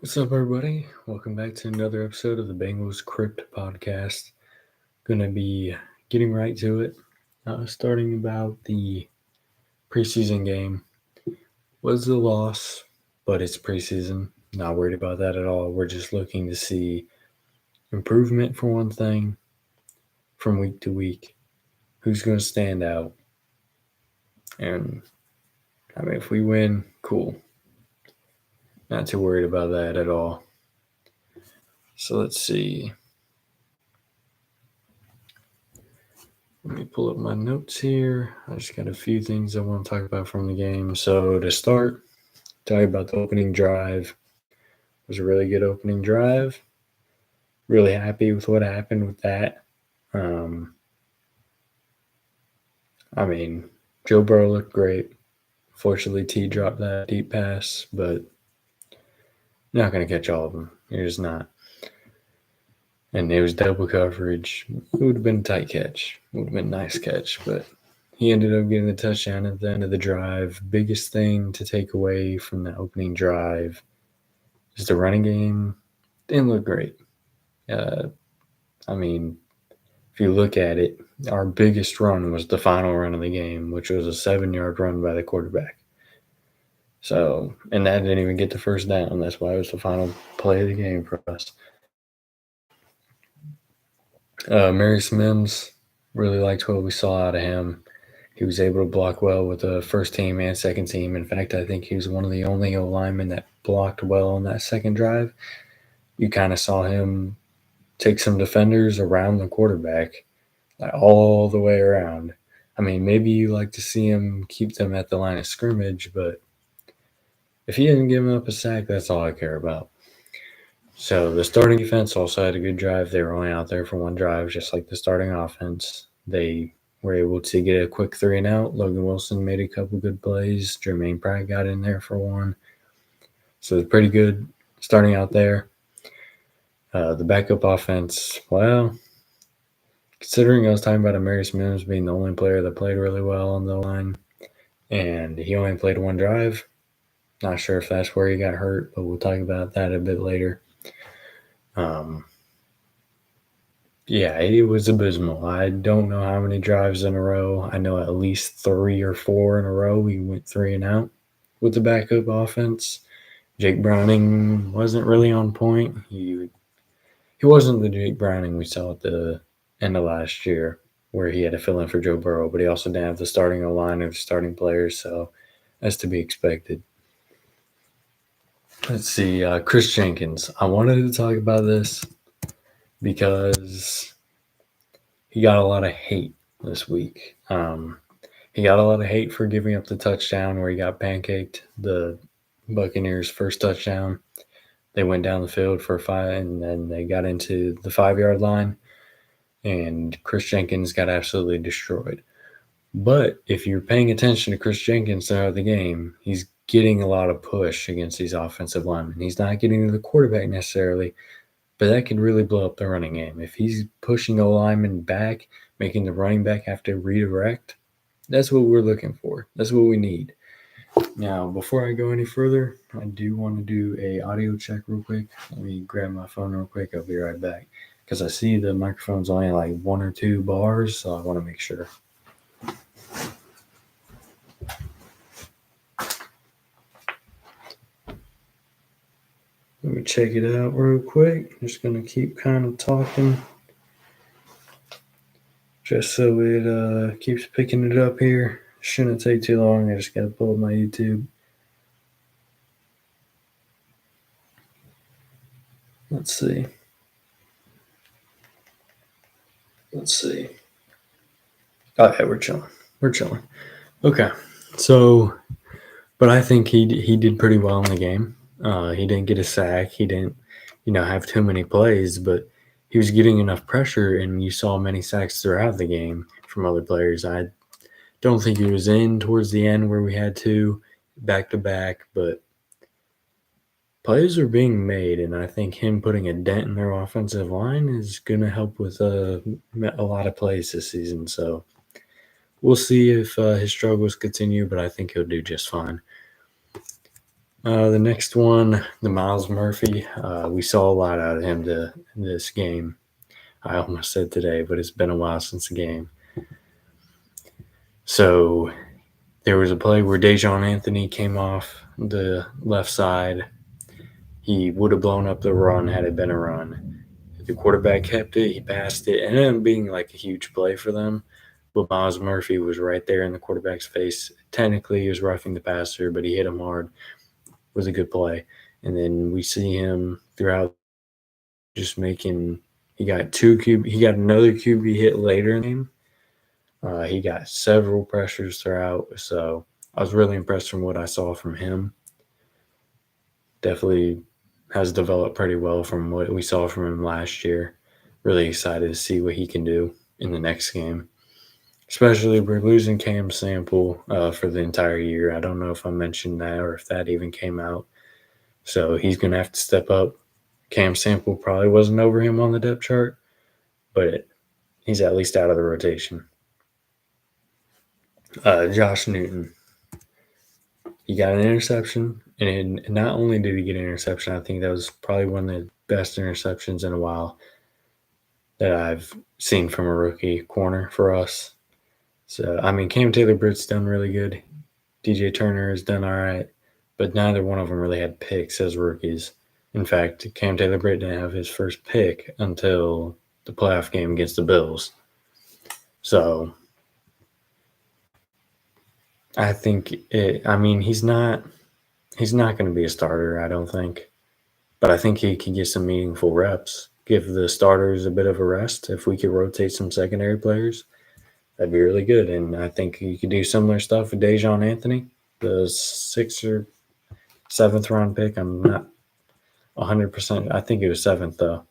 What's up, everybody? Welcome back to another episode of the Bengals Crypt podcast. Gonna be getting right to it. Starting about the preseason game. Was a loss, but it's preseason. Not worried about that at all. We're just looking to see improvement for one thing from week to week. Who's going to stand out? And if we win, cool. Not too worried about that at all. So let's see. Let me pull up my notes here. I just got a few things I want to talk about from the game. So to start, tell you about the opening drive. It was a really good opening drive. Really happy with what happened with that. Joe Burrow looked great. Fortunately, T dropped that deep pass, but you're not going to catch all of them. You're just not. And it was double coverage. It would have been a tight catch. It would have been a nice catch, but he ended up getting the touchdown at the end of the drive. Biggest thing to take away from the opening drive is the running game didn't look great. If you look at it, our biggest run was the final run of the game, which was a 7-yard run by the quarterback. So, and that didn't even get the first down. That's why it was the final play of the game for us. Mary Sims, really liked what we saw out of him. He was able to block well with the first team and second team. In fact, I think he was one of the only O-linemen that blocked well on that second drive. You kind of saw him take some defenders around the quarterback, like all the way around. Maybe you like to see him keep them at the line of scrimmage, but if he didn't give him up a sack, that's all I care about. So the starting defense also had a good drive. They were only out there for one drive, just like the starting offense. They were able to get a quick 3-and-out. Logan Wilson made a couple good plays. Jermaine Pratt got in there for one. So it's pretty good starting out there. The backup offense, well, considering I was talking about Amarius Mims being the only player that played really well on the line, and he only played one drive. Not sure if that's where he got hurt, but we'll talk about that a bit later. It was abysmal. I don't know how many drives in a row. I know at least 3 or 4 in a row we went 3-and-out with the backup offense. Jake Browning wasn't really on point. He wasn't the Jake Browning we saw at the end of last year where he had to fill in for Joe Burrow, but he also didn't have the starting O-line or the starting players, so that's to be expected. Let's see, Chris Jenkins. I wanted to talk about this because he got a lot of hate this week. He got a lot of hate for giving up the touchdown where he got pancaked, the Buccaneers' first touchdown. They went down the field for 5, and then they got into the 5-yard line, and Chris Jenkins got absolutely destroyed. But if you're paying attention to Chris Jenkins throughout the game, he's getting a lot of push against these offensive linemen. He's not getting to the quarterback necessarily, but that could really blow up the running game. If he's pushing a lineman back, making the running back have to redirect, that's what we're looking for. That's what we need. Now, before I go any further, I do want to do a audio check real quick. Let me grab my phone real quick. I'll be right back because I see the microphone's only like 1 or 2 bars, so I want to make sure. Let me check it out real quick. I'm just going to keep kind of talking just so it keeps picking it up here. Shouldn't take too long. I just got to pull up my YouTube. Let's see. Okay, we're chilling. Okay, so, but I think he did pretty well in the game. He didn't get a sack. He didn't, have too many plays, but he was getting enough pressure, and you saw many sacks throughout the game from other players. I don't think he was in towards the end where we had 2 back-to-back, but plays are being made, and I think him putting a dent in their offensive line is going to help with a lot of plays this season. So we'll see if his struggles continue, but I think he'll do just fine. The next one, the Miles Murphy. We saw a lot out of him this game. I almost said today, but it's been a while since the game. So there was a play where Dejon Anthony came off the left side. He would have blown up the run had it been a run. The quarterback kept it. He passed it. And it ended up being like a huge play for them. But Miles Murphy was right there in the quarterback's face. Technically, he was roughing the passer, but he hit him hard. It was a good play. And then we see him throughout just making – he got another QB hit later in the game. He got several pressures throughout. So I was really impressed from what I saw from him. Definitely has developed pretty well from what we saw from him last year. Really excited to see what he can do in the next game. Especially we're losing Cam Sample for the entire year. I don't know if I mentioned that or if that even came out. So he's going to have to step up. Cam Sample probably wasn't over him on the depth chart, but he's at least out of the rotation. Josh Newton. He got an interception, and not only did he get an interception, I think that was probably one of the best interceptions in a while that I've seen from a rookie corner for us. So, I mean, Cam Taylor-Britt's done really good. DJ Turner has done all right, but neither one of them really had picks as rookies. In fact, Cam Taylor-Britt didn't have his first pick until the playoff game against the Bills. So, I think he's not going to be a starter, I don't think. But I think he can get some meaningful reps. Give the starters a bit of a rest. If we could rotate some secondary players, that'd be really good. And I think you could do similar stuff with Dejon Anthony, the 6th or 7th round pick. I'm not 100%. I think it was 7th, though.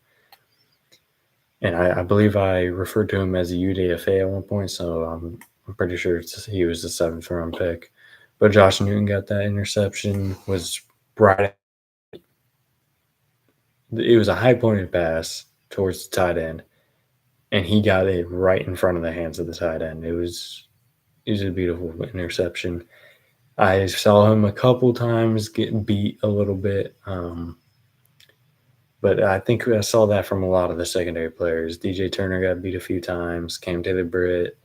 And I believe I referred to him as a UDFA at one point, so I'm pretty sure he was the 7th round pick. But Josh Newton got that interception, was right. It was a high-pointed pass towards the tight end, and he got it right in front of the hands of the tight end. It was a beautiful interception. I saw him a couple times get beat a little bit, but I think I saw that from a lot of the secondary players. DJ Turner got beat a few times. Cam Taylor-Britt,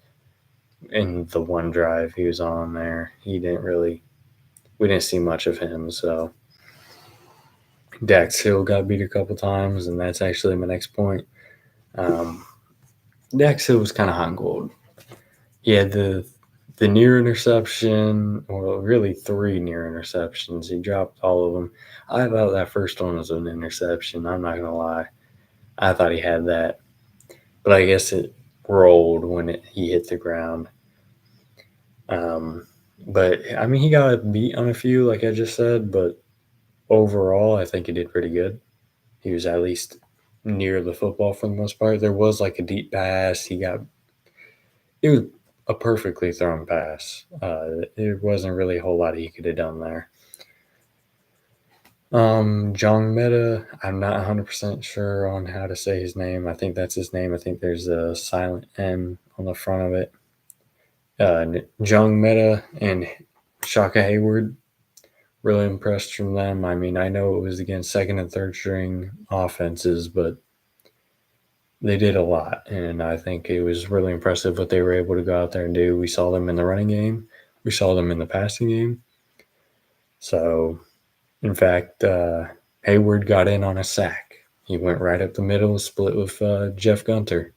in the one drive he was on there, we didn't see much of him, so – Dax Hill got beat a couple times, and that's actually my next point. Dax Hill was kind of hot and cold. He had the near interception, or really 3 near interceptions. He dropped all of them. I thought that first one was an interception. I'm not going to lie. I thought he had that. But I guess it rolled when he hit the ground. But, I mean, he got beat on a few, like I just said, but overall, I think he did pretty good. He was at least near the football for the most part. There was like a deep pass. It was a perfectly thrown pass. There wasn't really a whole lot he could have done there. Jong Meta, I'm not 100% sure on how to say his name. I think that's his name. I think there's a silent M on the front of it. Jong Meta and Shaka Hayward, really impressed from them. I mean, I know it was against second and third string offenses, but they did a lot, and I think it was really impressive what they were able to go out there and do. We saw them in the running game. We saw them in the passing game. So, in fact, Hayward got in on a sack. He went right up the middle, split with Jeff Gunter.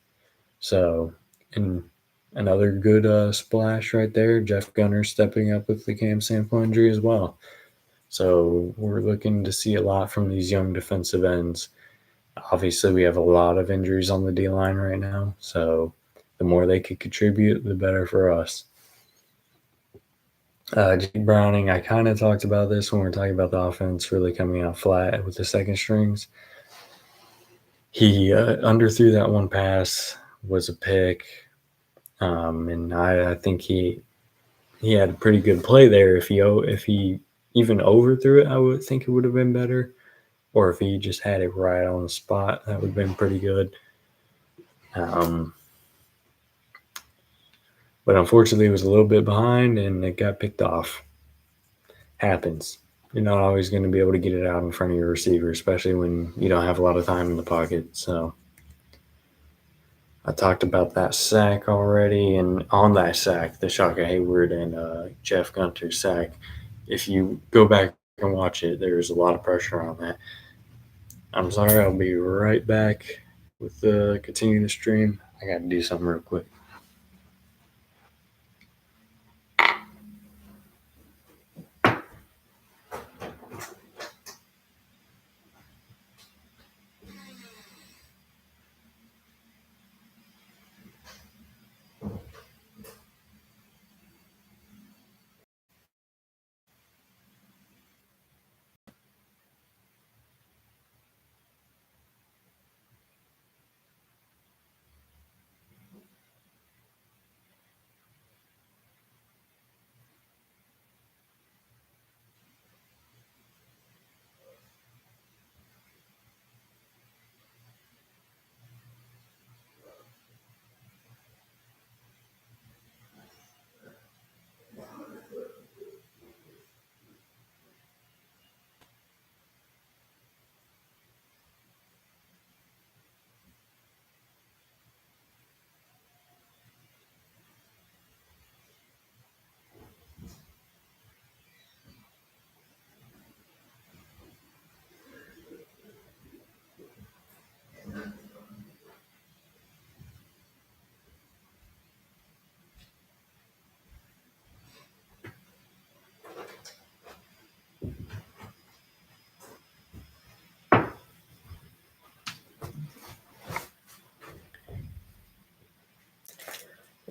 So, and another good splash right there. Jeff Gunter stepping up with the Cam Sample injury as well. So we're looking to see a lot from these young defensive ends. Obviously, we have a lot of injuries on the D-line right now, so the more they could contribute, the better for us. Jake Browning, I kind of talked about this when we were talking about the offense really coming out flat with the second strings. He underthrew that one pass, was a pick, and I think he had a pretty good play there. If he even overthrew it, I would think it would have been better. Or if he just had it right on the spot, that would have been pretty good. But unfortunately, it was a little bit behind, and it got picked off. Happens. you're not always going to be able to get it out in front of your receiver, especially when you don't have a lot of time in the pocket. So I talked about that sack already, and on that sack, the Shaka Hayward and Jeff Gunter sack, if you go back and watch it, there's a lot of pressure on that. I'm sorry, I'll be right back with continuing the stream. I got to do something real quick.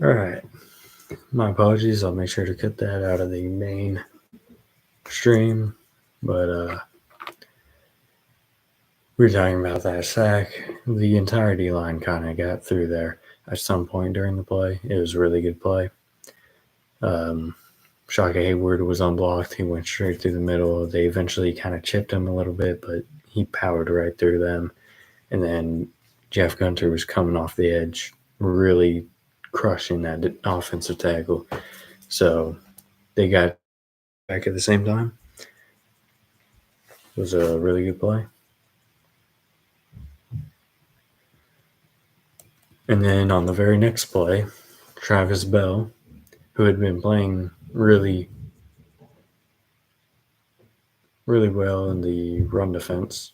All right. My apologies. I'll make sure to cut that out of the main stream. But we were talking about that sack. The entire D line kind of got through there at some point during the play. It was a really good play. Shaka Hayward was unblocked. He went straight through the middle. They eventually kind of chipped him a little bit, but he powered right through them. And then Jeff Gunter was coming off the edge, really crushing that offensive tackle. So they got back at the same time. It was a really good play. And then on the very next play, Travis Bell, who had been playing really well in the run defense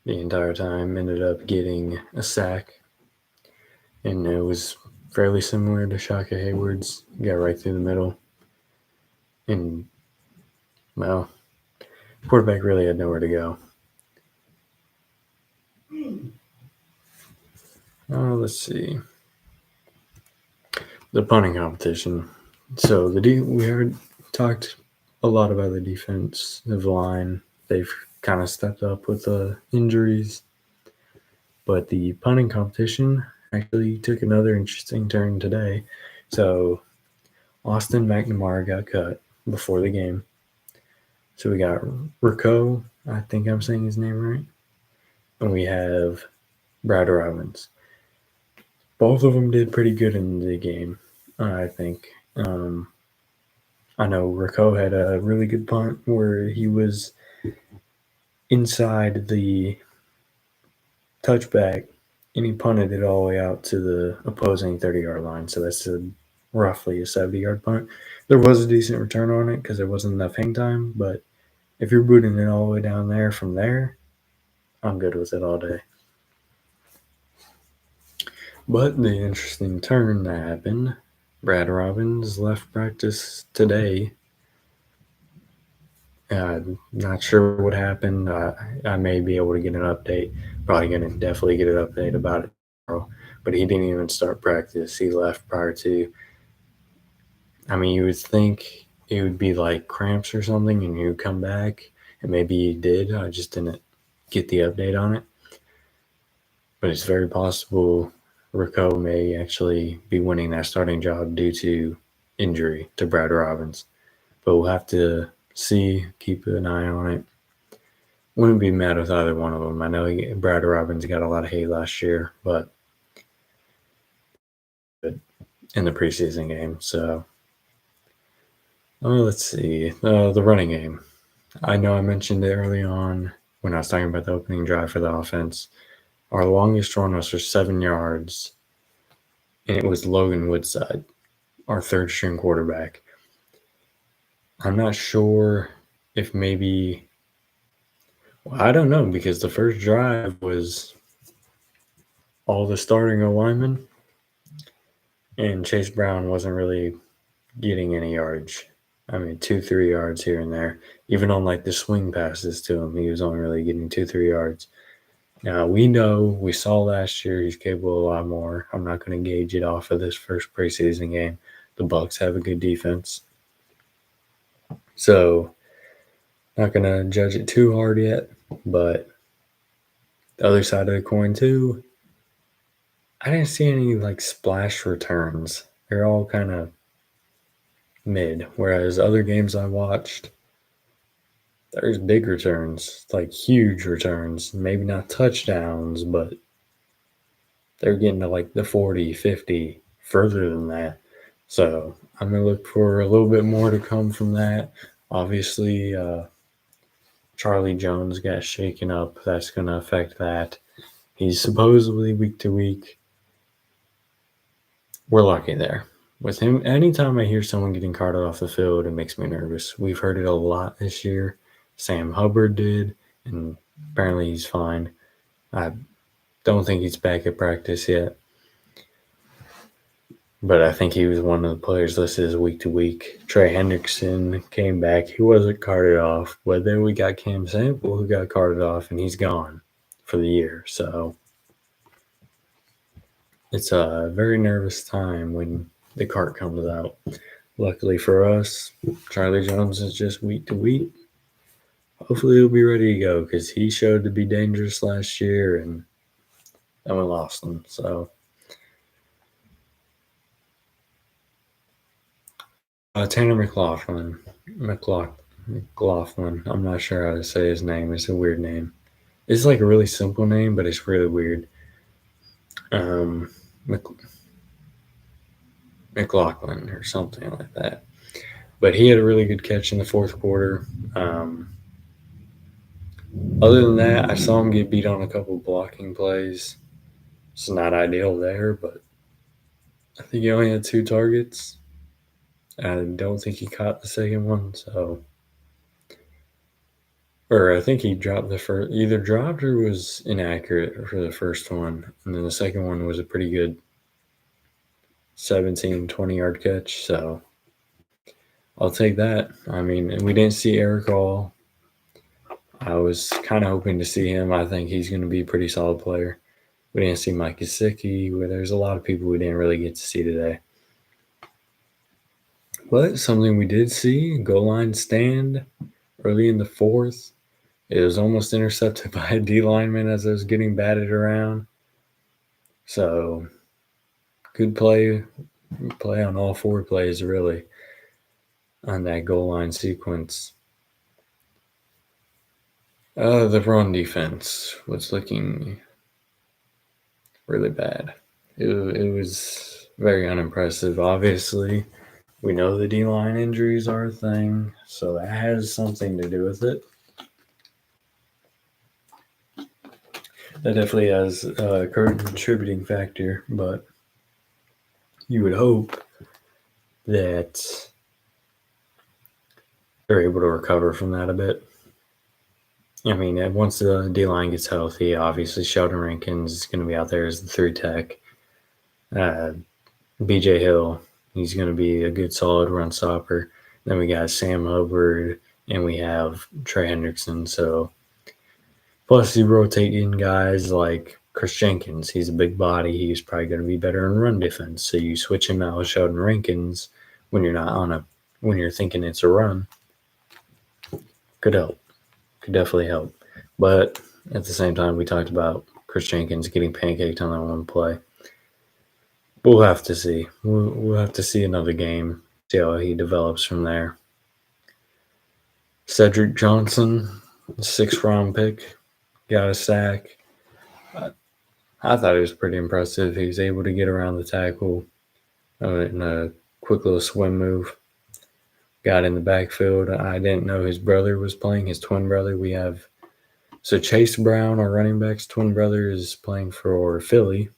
the entire time, ended up getting a sack. And it was fairly similar to Shaka Hayward's. Got right through the middle. And, well, quarterback really had nowhere to go. Let's see. The punting competition. So we heard talked a lot about the defensive line. They've kind of stepped up with the injuries. But the punting competition actually took another interesting turn today. So Austin McNamara got cut before the game. So we got Rico, I think I'm saying his name right. And we have Brad Robbins. Both of them did pretty good in the game, I think. I know Rico had a really good punt where he was inside the touchback and he punted it all the way out to the opposing 30-yard line. So that's roughly a 70-yard punt. There was a decent return on it because there wasn't enough hang time, but if you're booting it all the way down there from there, I'm good with it all day. But the interesting turn that happened, Brad Robbins left practice today. Not sure what happened. I may be able to get an update. Probably going to definitely get an update about it tomorrow. But he didn't even start practice. He left prior to. I mean, you would think it would be like cramps or something and he would come back. And maybe he did. I just didn't get the update on it. But it's very possible Rico may actually be winning that starting job due to injury to Brad Robbins. But we'll have to see, keep an eye on it. Wouldn't be mad with either one of them. I know Brad Robbins got a lot of hate last year, but in the preseason game. So let's see. The running game. I know I mentioned it early on when I was talking about the opening drive for the offense. Our longest run was for 7 yards, and it was Logan Woodside, our third string quarterback. I'm not sure if maybe, well, I don't know, because the first drive was all the starting alignment, and Chase Brown wasn't really getting any yardage. I mean, 2, 3 yards here and there. Even on like the swing passes to him, he was only really getting 2, 3 yards. Now we know, we saw last year, he's capable of a lot more. I'm not going to gauge it off of this first preseason game. The Bucs have a good defense, so not going to judge it too hard yet. But the other side of the coin too, I didn't see any like splash returns. They're all kind of mid. Whereas other games I watched, there's big returns, like huge returns. Maybe not touchdowns, but they're getting to like the 40, 50, further than that. So I'm going to look for a little bit more to come from that. Obviously, Charlie Jones got shaken up. That's going to affect that. He's supposedly week to week. We're lucky there. With him, anytime I hear someone getting carted off the field, it makes me nervous. We've heard it a lot this year. Sam Hubbard did, and apparently he's fine. I don't think he's back at practice yet. But I think he was one of the players listed as week to week. Trey Hendrickson came back. He wasn't carted off. But then we got Cam Sample who got carted off, and he's gone for the year. So it's a very nervous time when the cart comes out. Luckily for us, Charlie Jones is just week to week. Hopefully he'll be ready to go because he showed to be dangerous last year, and then we lost him. So Tanner McLaughlin. I'm not sure how to say his name. It's a weird name. It's like a really simple name, but it's really weird. McLaughlin or something like that. But he had a really good catch in the fourth quarter. Other than that, I saw him get beat on a couple blocking plays. It's not ideal there, but I think he only had 2 targets. I don't think he caught the second one, so. Or I think he dropped the first, either dropped or was inaccurate for the first one. And then the second one was a pretty good 17, 20-yard catch. So I'll take that. I mean, we didn't see Eric Hall. I was kind of hoping to see him. I think he's going to be a pretty solid player. We didn't see Mike Gesicki. There's a lot of people we didn't really get to see today. But something we did see, goal line stand early in the fourth. It was almost intercepted by a D lineman as it was getting batted around. So good play on all 4 plays, really, on that goal line sequence. The run defense was looking really bad. It was very unimpressive. Obviously, we know the D-line injuries are a thing, so that has something to do with it. That definitely has a contributing factor, but you would hope that they're able to recover from that a bit. I mean, once the D-line gets healthy, obviously Sheldon Rankins is going to be out there as the 3 tech. BJ Hill, he's going to be a good, solid run stopper. Then we got Sam Hubbard, and we have Trey Hendrickson. So, plus you rotate in guys like Chris Jenkins. He's a big body. He's probably going to be better in run defense. So you switch him out with Sheldon Rankins when you're not when you're thinking it's a run. Could help. Could definitely help. But at the same time, we talked about Chris Jenkins getting pancaked on that one play. We'll have to see. We'll have to see another game, see how he develops from there. Cedric Johnson, 6th-round pick, got a sack. I thought it was pretty impressive. He was able to get around the tackle in a quick little swim move. got in the backfield. I didn't know his brother was playing, his twin brother. So Chase Brown, our running back's twin brother, is playing for Philly.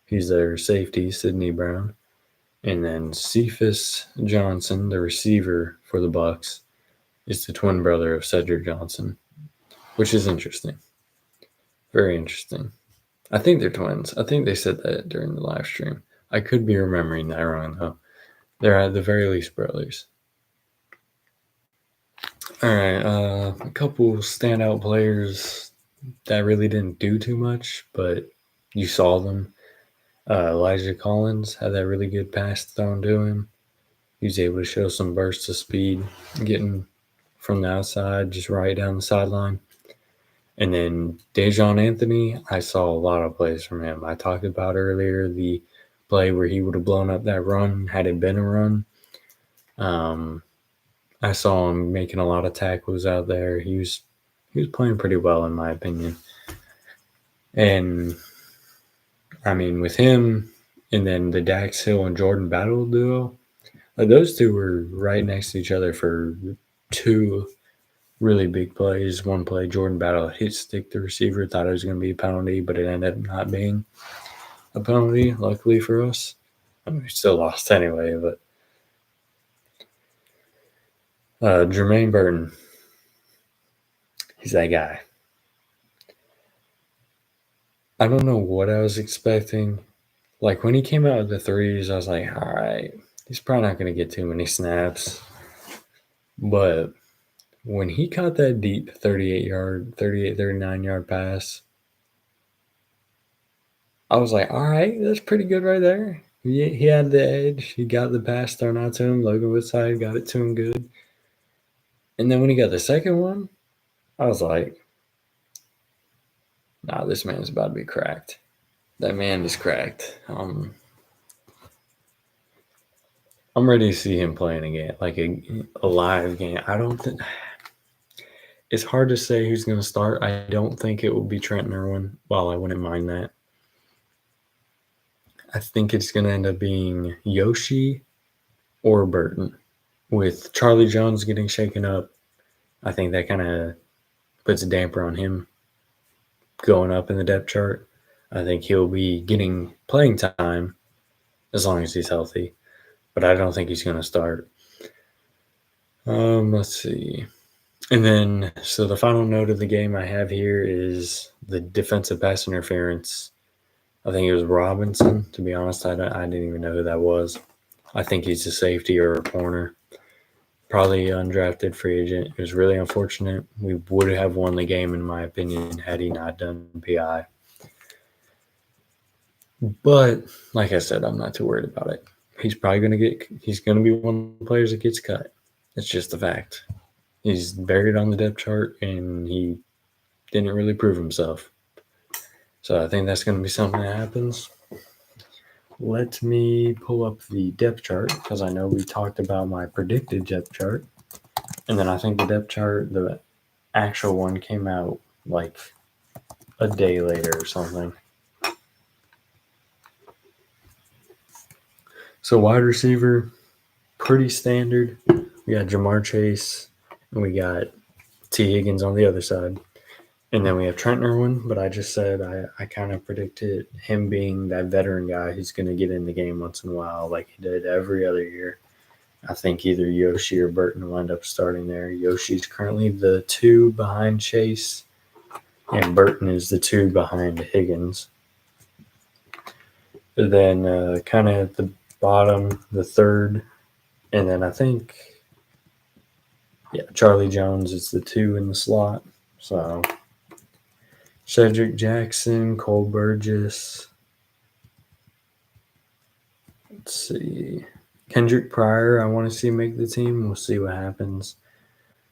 He's their safety, Sidney Brown. And then Cephas Johnson, the receiver for the Bucks, is the twin brother of Cedric Johnson, which is interesting. Very interesting. I think they're twins. I think they said that during the live stream. I could be remembering that wrong, though. They're at the very least brothers. All right, a couple standout players that really didn't do too much, but you saw them. Elijah Collins had that really good pass thrown to him. He was able to show some bursts of speed, getting from the outside, just right down the sideline. And then Dejon Anthony, I saw a lot of plays from him. I talked about earlier the play where he would have blown up that run had it been a run. I saw him making a lot of tackles out there. He was playing pretty well in my opinion. And I mean, with him and then the Dax Hill and Jordan Battle duo, those two were right next to each other for two really big plays. One play, Jordan Battle hit stick the receiver, thought it was going to be a penalty, but it ended up not being a penalty, luckily for us. I mean, we still lost anyway, but Jermaine Burton, he's that guy. I don't know what I was expecting. Like, when he came out with the threes, I was like, all right, he's probably not going to get too many snaps. But when he caught that deep 39-yard pass, I was like, all right, that's pretty good right there. He had the edge. He got the pass thrown out to him. Logan Woodside got it to him good. And then when he got the second one, I was like, nah, this man's about to be cracked. That man is cracked. I'm ready to see him playing again, like a live game. I don't think it's hard to say who's going to start. I don't think it will be Trenton Irwin. Well, I wouldn't mind that. I think it's going to end up being Yoshi or Burton. With Charlie Jones getting shaken up, I think that kind of puts a damper on him going up in the depth chart. I think he'll be getting playing time as long as he's healthy, but I don't think he's going to start. Let's see. And then, so the final note of the game I have here is the defensive pass interference. I think it was Robinson. To be honest, I didn't even know who that was. I think he's a safety or a corner. Probably undrafted free agent. It was really unfortunate. We would have won the game, in my opinion, had he not done PI. But like I said, I'm not too worried about it. He's going to be one of the players that gets cut. It's just a fact. He's buried on the depth chart, and he didn't really prove himself. So I think that's going to be something that happens. Let me pull up the depth chart because I know we talked about my predicted depth chart. And then I think the depth chart, the actual one, came out like a day later or something. So wide receiver, pretty standard. We got Jamar Chase, and we got T. Higgins on the other side. And then we have Trent Irwin, but I just said I kind of predicted him being that veteran guy who's going to get in the game once in a while like he did every other year. I think either Yoshi or Burton will end up starting there. Yoshi's currently the 2 behind Chase, and Burton is the 2 behind Higgins. And then kind of at the bottom, the 3rd, and then I think, Charlie Jones is the 2 in the slot. So Cedric Jackson, Cole Burgess. Let's see. Kendrick Pryor, I want to see make the team. We'll see what happens.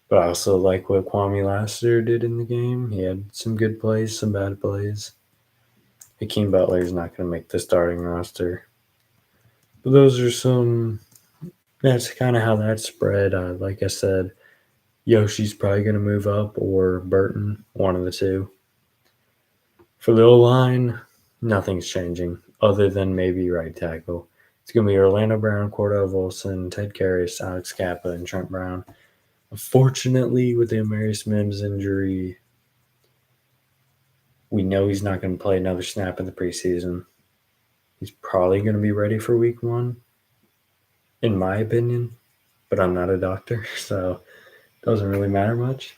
But I also like what Kwame Lassiter did in the game. He had some good plays, some bad plays. Hakeem Butler is not going to make the starting roster. But that's kind of how that spread. Like I said, Yoshi's probably going to move up or Burton, one of the 2. For the O-line, nothing's changing other than maybe right tackle. It's going to be Orlando Brown, Cordell Volson, Ted Karras, Alex Kappa, and Trent Brown. Unfortunately, with the Amarius Mims injury, we know he's not going to play another snap in the preseason. He's probably going to be ready for week 1, in my opinion, but I'm not a doctor, so it doesn't really matter much.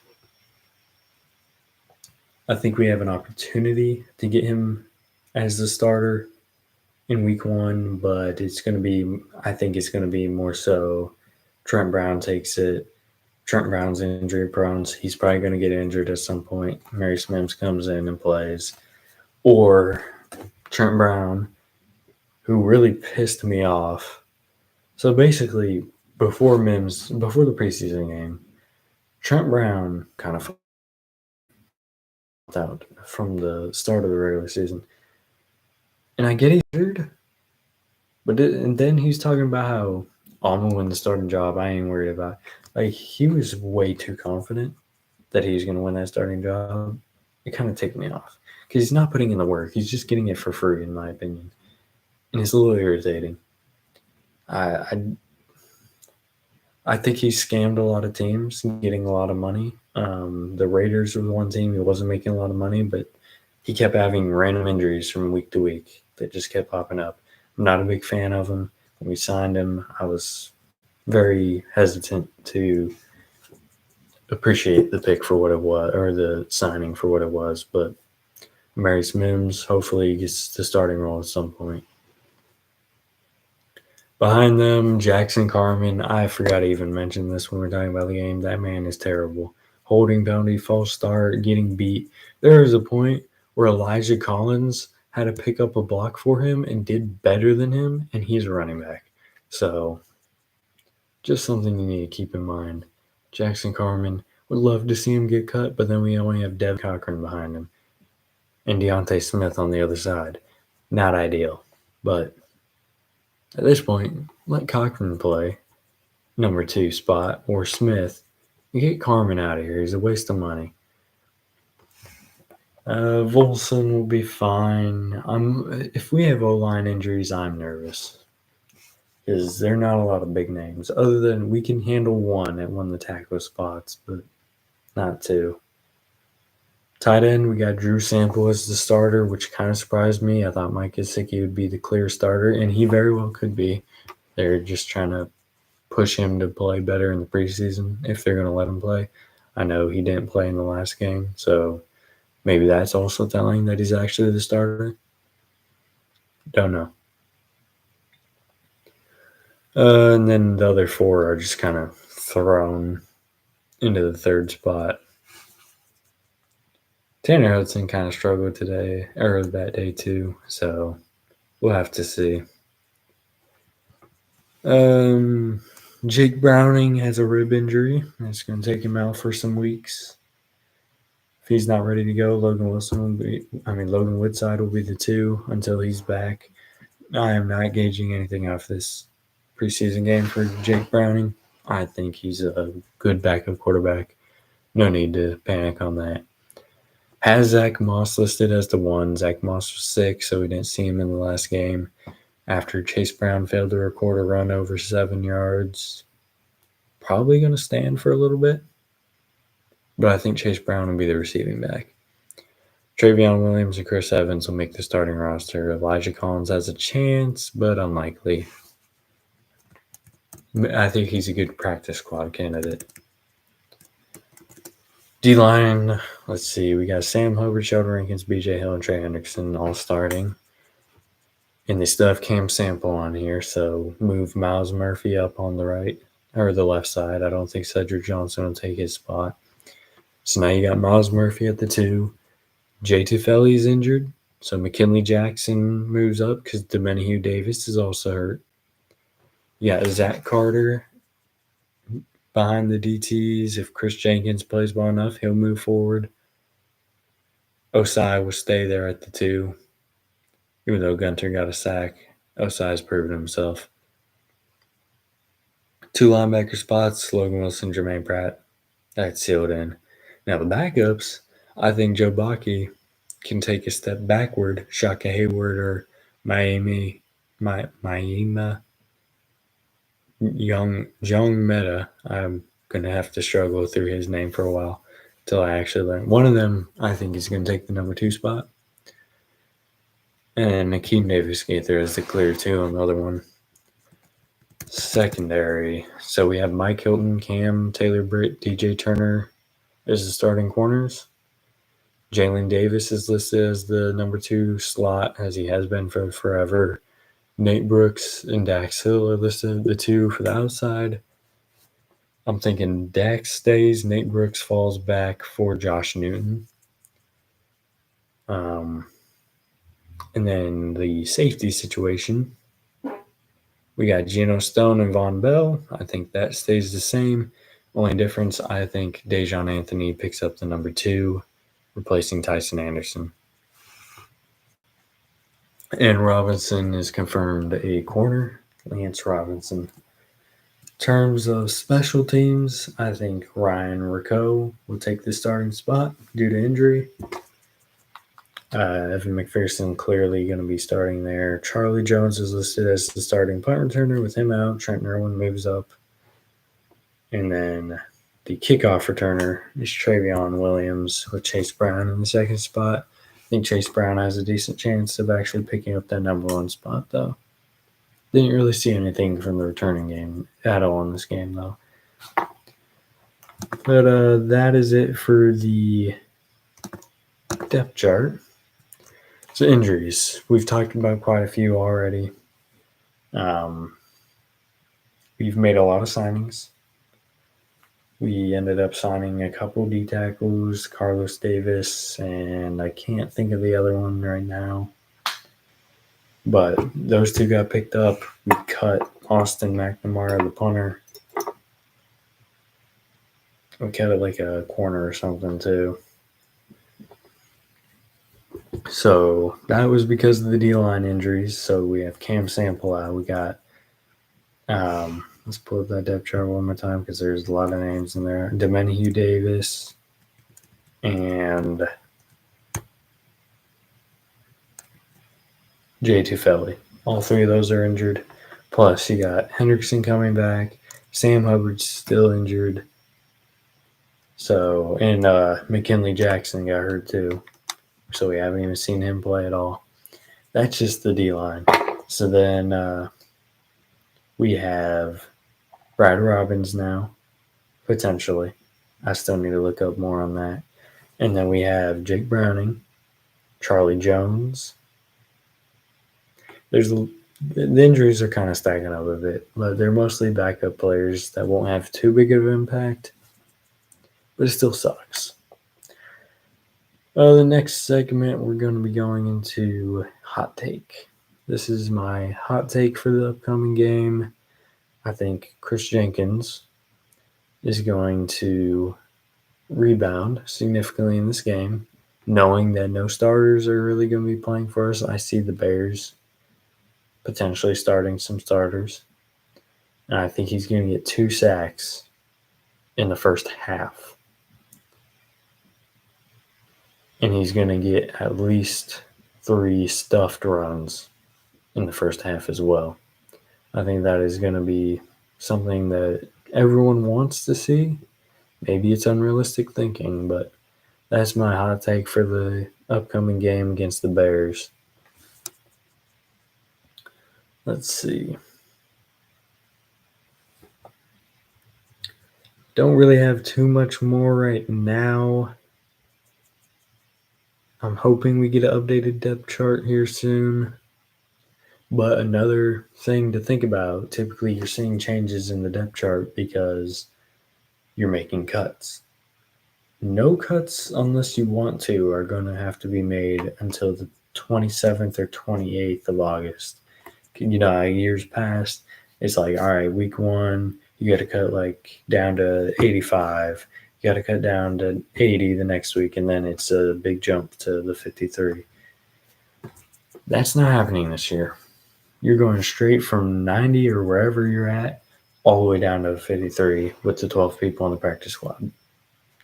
I think we have an opportunity to get him as the starter in week 1, but I think it's going to be more so Trent Brown takes it. Trent Brown's injury prone. So he's probably going to get injured at some point. Mary Mims comes in and plays. Or Trent Brown, who really pissed me off. So basically, before the preseason game, Trent Brown kind of out from the start of the regular season. And I get he's injured, and then he's talking about how I'm going to win the starting job. I ain't worried about it. Like, he was way too confident that he's going to win that starting job. It kind of ticked me off because he's not putting in the work. He's just getting it for free, in my opinion. And it's a little irritating. I think he scammed a lot of teams, getting a lot of money. The Raiders were the one team who wasn't making a lot of money, but he kept having random injuries from week to week that just kept popping up. I'm not a big fan of him. When we signed him, I was very hesitant to appreciate the pick for what it was, or the signing for what it was. But Marius Mims hopefully gets the starting role at some point. Behind them, Jackson Carman. I forgot to even mention this when we are talking about the game. That man is terrible. Holding penalty, false start, getting beat. There was a point where Elijah Collins had to pick up a block for him and did better than him, and he's a running back. So, just something you need to keep in mind. Jackson Carman, would love to see him get cut, but then we only have Devin Cochran behind him and Deontay Smith on the other side. Not ideal, but at this point, let Cochran play number 2 spot or Smith. You get Carman out of here. He's a waste of money. Volson will be fine. If we have O-line injuries, I'm nervous because there are not a lot of big names. Other than we can handle one at one of the tackle spots, but not 2. Tight end, we got Drew Sample as the starter, which kind of surprised me. I thought Mike Gesicki would be the clear starter, and he very well could be. They're just trying to push him to play better in the preseason if they're going to let him play. I know he didn't play in the last game, so maybe that's also telling that he's actually the starter. Don't know. And then the other 4 are just kind of thrown into the 3rd spot. Tanner Hudson kind of struggled today, or that day too, so we'll have to see. Jake Browning has a rib injury. It's going to take him out for some weeks. If he's not ready to go, Logan Woodside will be the 2 until he's back. I am not gauging anything off this preseason game for Jake Browning. I think he's a good backup quarterback. No need to panic on that. Has Zach Moss listed as the 1. Zach Moss was sick, so we didn't see him in the last game after Chase Brown failed to record a run over 7 yards. Probably going to stand for a little bit, but I think Chase Brown will be the receiving back. Travion Williams and Chris Evans will make the starting roster. Elijah Collins has a chance, but unlikely. I think he's a good practice squad candidate. D-line, let's see. We got Sam Hubbard, Sheldon Rankins, B.J. Hill, and Trey Hendrickson all starting. And they still have Cam Sample on here, so move Miles Murphy up on the right, or the left side. I don't think Cedric Johnson will take his spot. So now you got Miles Murphy at the 2. Jay Tufeli's injured, so McKinley Jackson moves up because Domenico Davis is also hurt. You got Zach Carter behind the DTs. If Chris Jenkins plays well enough, he'll move forward. Osai will stay there at the 2. Even though Gunter got a sack, Osai's proven himself. 2 linebacker spots, Logan Wilson, Jermaine Pratt. That's sealed in. Now the backups, I think Joe Baki can take a step backward, Shaka Hayward or Miami Maima Jung Meta. I'm gonna have to struggle through his name for a while till I actually learn. One of them, I think, is gonna take the number 2 spot, and Akeem Davis Gaither is the clear 2 on the other one. Secondary. So we have Mike Hilton, Cam Taylor, Britt, DJ Turner as the starting corners. Jalen Davis is listed as the number 2 slot, as he has been for forever. Nate Brooks and Dax Hill are listed the 2 for the outside. I'm thinking Dax stays, Nate Brooks falls back for Josh Newton. And then the safety situation, we got Geno Stone and Von Bell. I think that stays the same. Only difference, I think Dejon Anthony picks up the number 2, replacing Tyson Anderson. And Robinson is confirmed a corner, Lance Robinson. In terms of special teams, I think Ryan Rico will take the starting spot due to injury. Evan McPherson clearly going to be starting there. Charlie Jones is listed as the starting punt returner. With him out, Trent Irwin moves up. And then the kickoff returner is Travion Williams with Chase Brown in the second spot. I think Chase Brown has a decent chance of actually picking up that number 1 spot, though. Didn't really see anything from the returning game at all in this game, though. But that is it for the depth chart. So injuries. We've talked about quite a few already. We've made a lot of signings. We ended up signing a couple D tackles, Carlos Davis, and I can't think of the other one right now. But those 2 got picked up. We cut Austin McNamara, the punter. We cut it like a corner or something, too. So that was because of the D-line injuries. So we have Cam Sample out. We got, let's pull up that depth chart one more time because there's a lot of names in there. Domenico Davis and Jay Tufeli. All 3 of those are injured. Plus, you got Hendrickson coming back. Sam Hubbard's still injured. So, and McKinley Jackson got hurt too. So we haven't even seen him play at all. That's just the D-line. So then we have Brad Robbins now, potentially. I still need to look up more on that. And then we have Jake Browning, Charlie Jones. The injuries are kind of stacking up a bit, but they're mostly backup players that won't have too big of an impact. But it still sucks. The next segment, we're going to be going into hot take. This is my hot take for the upcoming game. I think Chris Jenkins is going to rebound significantly in this game, knowing that no starters are really going to be playing for us. I see the Bears potentially starting some starters. And I think he's going to get 2 sacks in the first half. And he's going to get at least 3 stuffed runs in the first half as well. I think that is going to be something that everyone wants to see. Maybe it's unrealistic thinking, but that's my hot take for the upcoming game against the Bears. Let's see. Don't really have too much more right now. I'm hoping we get an updated depth chart here soon. But another thing to think about, typically you're seeing changes in the depth chart because you're making cuts. No cuts, unless you want to, are going to have to be made until the 27th or 28th of August. Years past, it's like, all right, week 1, you got to cut like down to 85. You got to cut down to 80 the next week, and then it's a big jump to the 53. That's not happening this year. You're going straight from 90 or wherever you're at all the way down to 53 with the 12 people on the practice squad.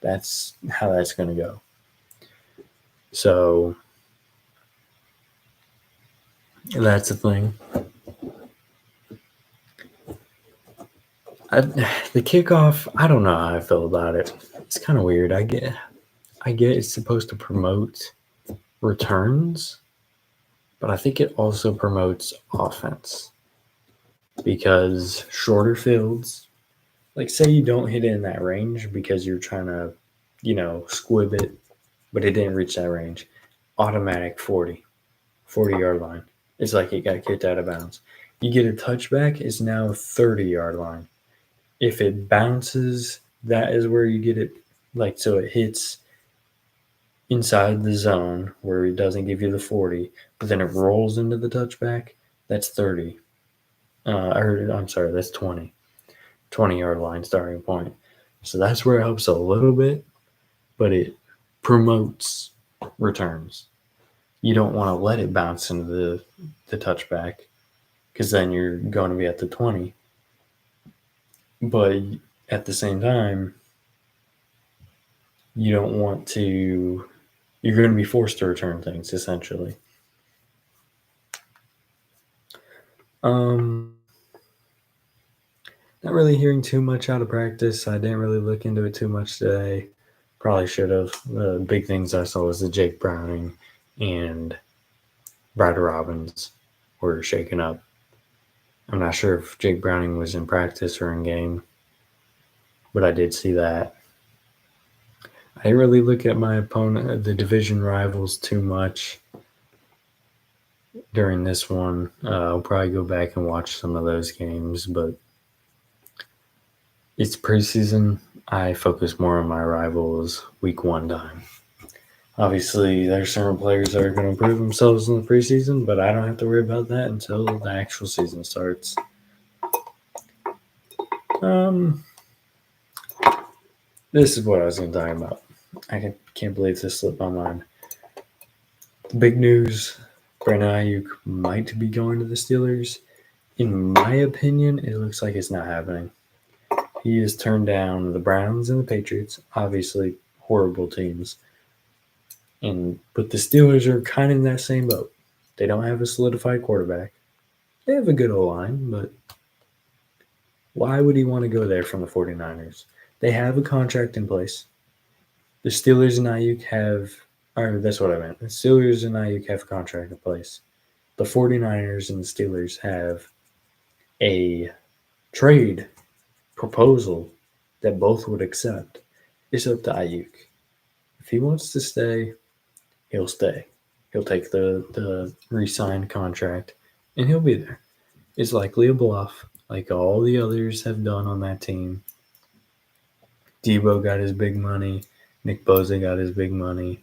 That's how that's going to go. So that's the thing. The kickoff, I don't know how I feel about it. It's kind of weird. I get it's supposed to promote returns, but I think it also promotes offense because shorter fields, like say you don't hit it in that range because you're trying to, squib it, but it didn't reach that range. Automatic 40-yard line. It's like it got kicked out of bounds. You get a touchback, it's now 30-yard line. If it bounces, that is where you get it. Like, so it hits inside the zone where it doesn't give you the 40, but then it rolls into the touchback. That's 30. I'm sorry, that's 20. 20-yard line starting point. So that's where it helps a little bit, but it promotes returns. You don't want to let it bounce into the touchback because then you're going to be at the 20. But at the same time, you don't want to, you're going to be forced to return things essentially. Not really hearing too much out of practice. I didn't really look into it too much today. Probably should have. The big things I saw was the Jake Browning and Ryder Robbins were shaken up. I'm not sure if Jake Browning was in practice or in game, but I did see that. I didn't really look at my opponent, the division rivals, too much during this one. I'll probably go back and watch some of those games, but it's preseason. I focus more on my rivals week one time. Obviously, there's certain players that are going to prove themselves in the preseason, but I don't have to worry about that until the actual season starts. This is what I was going to talk about. I can't believe this slipped my mind. The big news, Brandon Ayuk might be going to the Steelers. In my opinion, it looks like it's not happening. He has turned down the Browns and the Patriots, obviously horrible teams. But the Steelers are kind of in that same boat. They don't have a solidified quarterback. They have a good O-line, but why would he want to go there from the 49ers? They have a contract in place. The Steelers and Ayuk that's what I meant. The Steelers and Ayuk have a contract in place. The 49ers and the Steelers have a trade proposal that both would accept. It's up to Ayuk. If he wants to stay, he'll stay. He'll take the re-signed contract, and he'll be there. It's likely a bluff, like all the others have done on that team. Debo got his big money. Nick Bosa got his big money.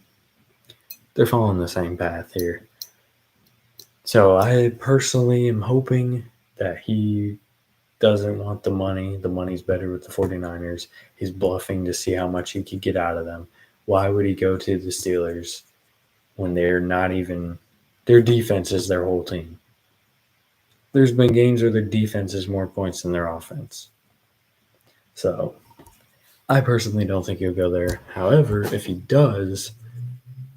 They're following the same path here. So I personally am hoping that he doesn't want the money. The money's better with the 49ers. He's bluffing to see how much he could get out of them. Why would he go to the Steelers when they're not even – their defense is their whole team? There's been games where their defense is more points than their offense. So I personally don't think he'll go there. However, if he does,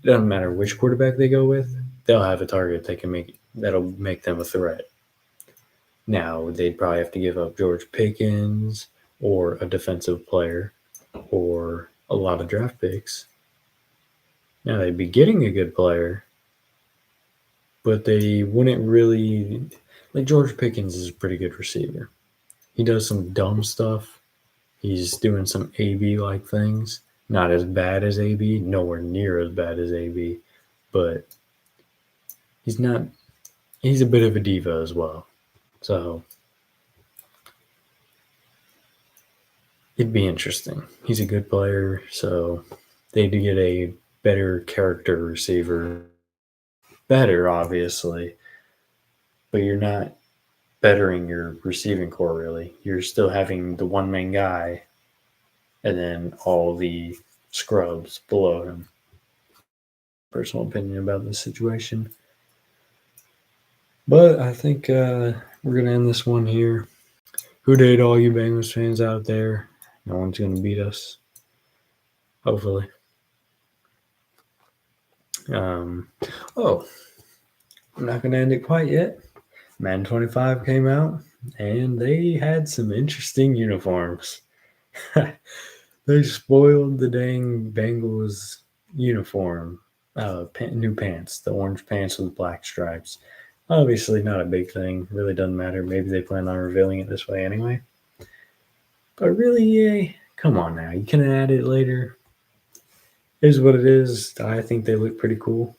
it doesn't matter which quarterback they go with, they'll have a target that'll make them a threat. Now, they'd probably have to give up George Pickens or a defensive player or a lot of draft picks. Now, they'd be getting a good player, but they wouldn't really – like George Pickens is a pretty good receiver. He does some dumb stuff. He's doing some AB-like things. Not as bad as AB, nowhere near as bad as AB, but he's not – he's a bit of a diva as well. So it'd be interesting. He's a good player, so they'd get a better character receiver. Better, obviously, but you're not bettering your receiving core, really. You're still having the one-man guy and then all the scrubs below him. Personal opinion about this situation. But I think we're going to end this one here. Who did all you Bengals fans out there? No one's going to beat us. Hopefully. I'm not going to end it quite yet. Madden 25 came out, and they had some interesting uniforms. They spoiled the dang Bengals uniform. New pants, the orange pants with black stripes. Obviously, not a big thing. Really doesn't matter. Maybe they plan on revealing it this way anyway. But really, EA, come on now. You can add it later. Is what it is. I think they look pretty cool,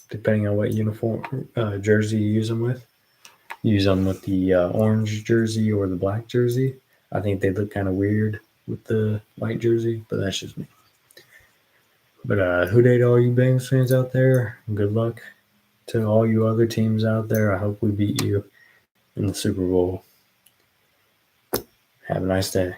depending on what uniform jersey you use them with. Use them with the orange jersey or the black jersey. I think they look kind of weird with the white jersey, but that's just me. But who dey to all you Bengals fans out there? Good luck to all you other teams out there. I hope we beat you in the Super Bowl. Have a nice day.